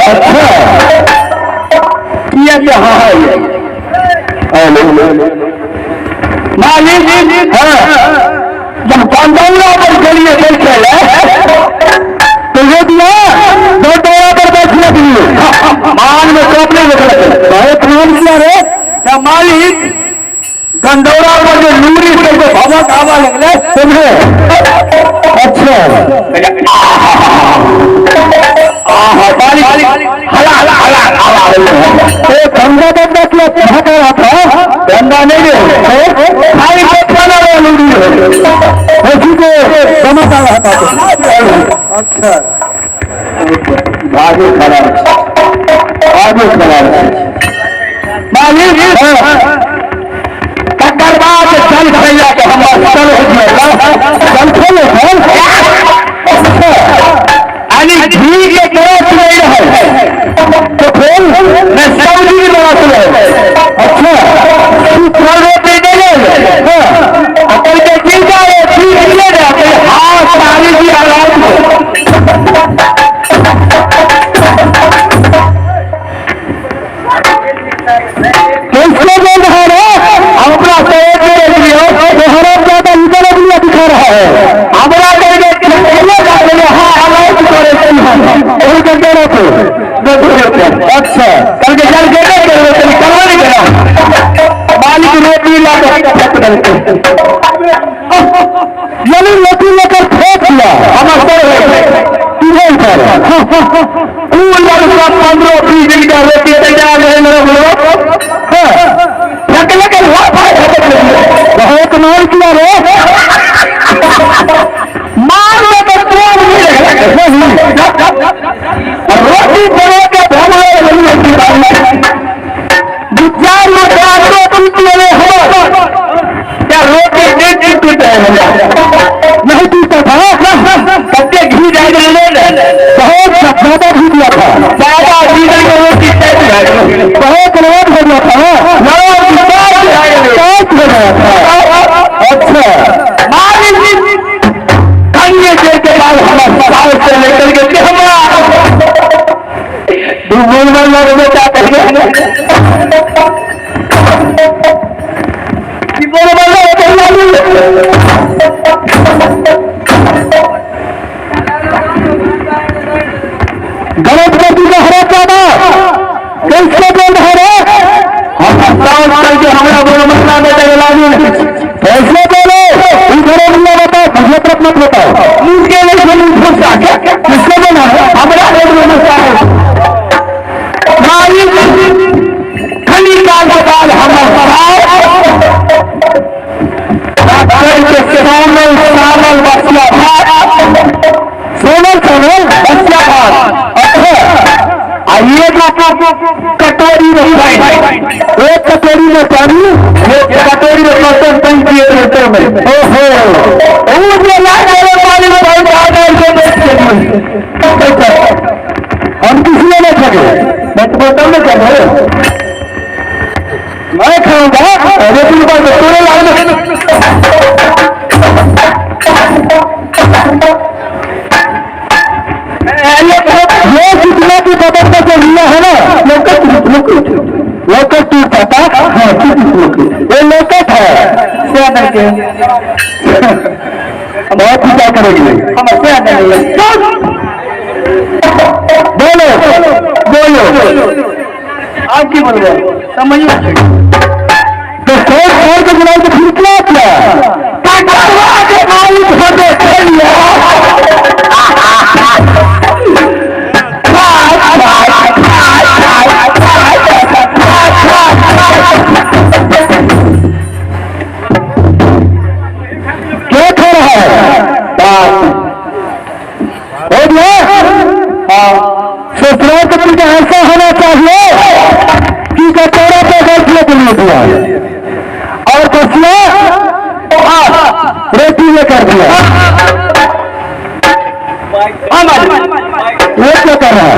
अच्छा किया क्या? हाँ मालिक जब कंदौला पर चलिए बैठे तो ये दिया दो डोरा पर बैठने के लिए मान में टोपने में बहुत फोन किया रे क्या मालिक गंडौरा पर जो लूरी से जो भवक आवा लगले तुम्हें अच्छा हला हला हला आवा तो गंगा बंदा क्या भाग रहा था गंगा नहीं है खाली बचवाना वाला लूरी है उसी को समझ आ रहा था अच्छा आगे खराब मालिक तकर बाद जल भैया तो हम चल जल खोलो यानी घी के ग्रोथ नहीं रहे तो फिर न सब्जी ग्रोथ रहे अच्छा रोटी नहीं ले अकल के गिर जाए ठीक ले जाते हाथ सारी की आराम कैसे बोल रहा है अपना ज्यादा इधर दुनिया दिखा रहा है हमारा अच्छा कल के जल करवा नहीं करा मालिक रोटी लाकर रोटी लेकर फेंक दिया हमारे 15-20 दिन का रोटी तैयार है बहुत कमाल किया रे मार में तो रोटी बने के भगवान विचार में क्या रोटी नहीं पीते नहीं पीता था कच्चे घी जाए बहुत ज्यादा घी दिया था ज्यादा घी रोटी बहुत लोग हो गया था अच्छा अन्य देर के बाद हमारे से लेकर के बेटा करिए गणेश मोदी का हरा ज्यादा कैसे बोल रहे हम करके हमारा बोलो मसला में कैसे बोलो इधर बताओ मुझे तरफ मत बताओ मुझके लिए किसको बोला हमारा मसला है खली काल के बाद हम सोनल बच्चा आइए कटोरी में एक कटोरी में पानी एक कटोरी में बर्तन बन किए लीटर में ओहो पानी में हम किसी में नहीं सके मैं तो बोतल में क्या मैं खाऊंगा रोटी पर तोड़े लाने ये जितना की व्यवस्था जो लिया है ना लोकट टूट पाता है ये लोकट है बहुत पूजा करेगी हम बोलो बोलो आप की बोल रहे समझिए तो सोच छोड़ के बुलाओ तो फिर क्या किया क्या खा रहा है ससुराल का तुझे ऐसा होना चाहिए कि कटोरा पे बैठने के लिए दिया और बसिया रोटी में कर दिया ये क्या कर रहा है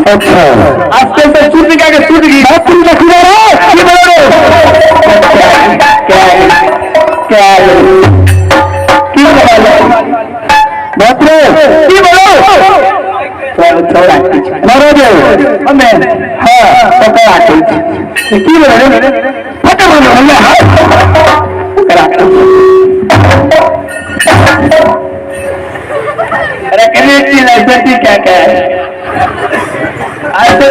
अच्छा आजकल तो सूर्य का सूर्य की बात तुम रखी रहे क्या की बोले फटे बोलो भैया अरे कनेक्टी लाइसेंस क्या क्या है आज तो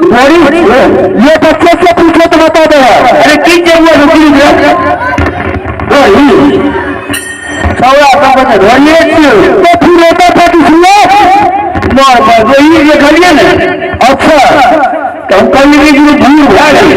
ये बच्चे से पूछो तो बता दो। अरे किस जगह रुकी तो फिर होता था किसने वही ये खड़िए ना। अच्छा तो हम कल भूल उठा गई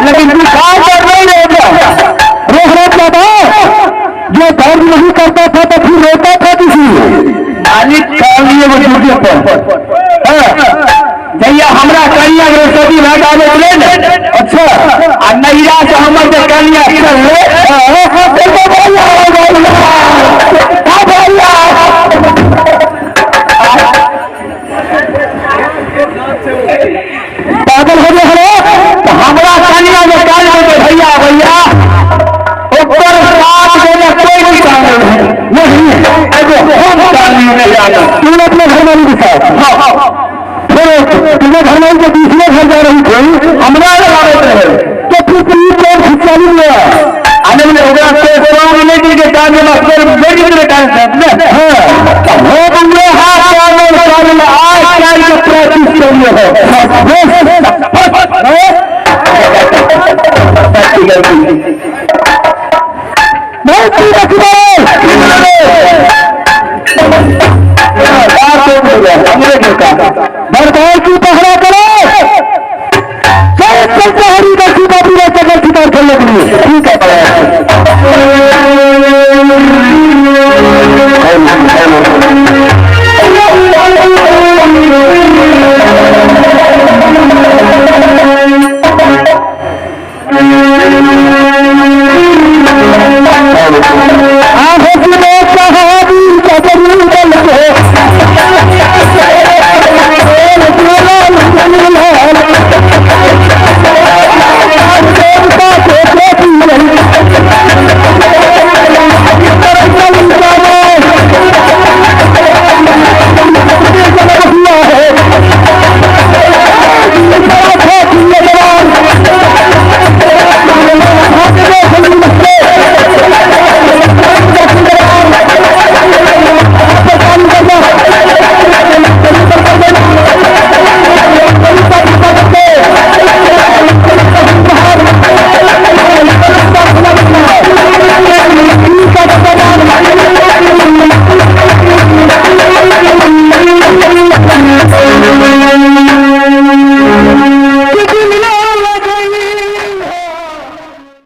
लेकिन विकास नहीं रहेगा। रोहरत बाबा जो धर्म नहीं करता था तो फिर रोता था किसी मालिक कालिए वो ड्यूटी पर भैया हमरा कन्या बृहस्पति भाग आवे बोले ने। अच्छा आ नैरा से हमर जे कन्या चल ले पागल हो गए तो हमरा कन्या जे काल में भैया भैया ऊपर साथ देने कोई नहीं कानून नहीं एगो हम कानून में जाना तू अपने घर वाली के साथ तुम्हें घर में जो दूसरे घर जा रही थी हमरा रहे तो फिर पुलिस को खिंचानी लिया आने में होगा तो नहीं के काम में बेटी के काम से हो तुमने हाथ काम में आज क्या ये प्रैक्टिस करिए है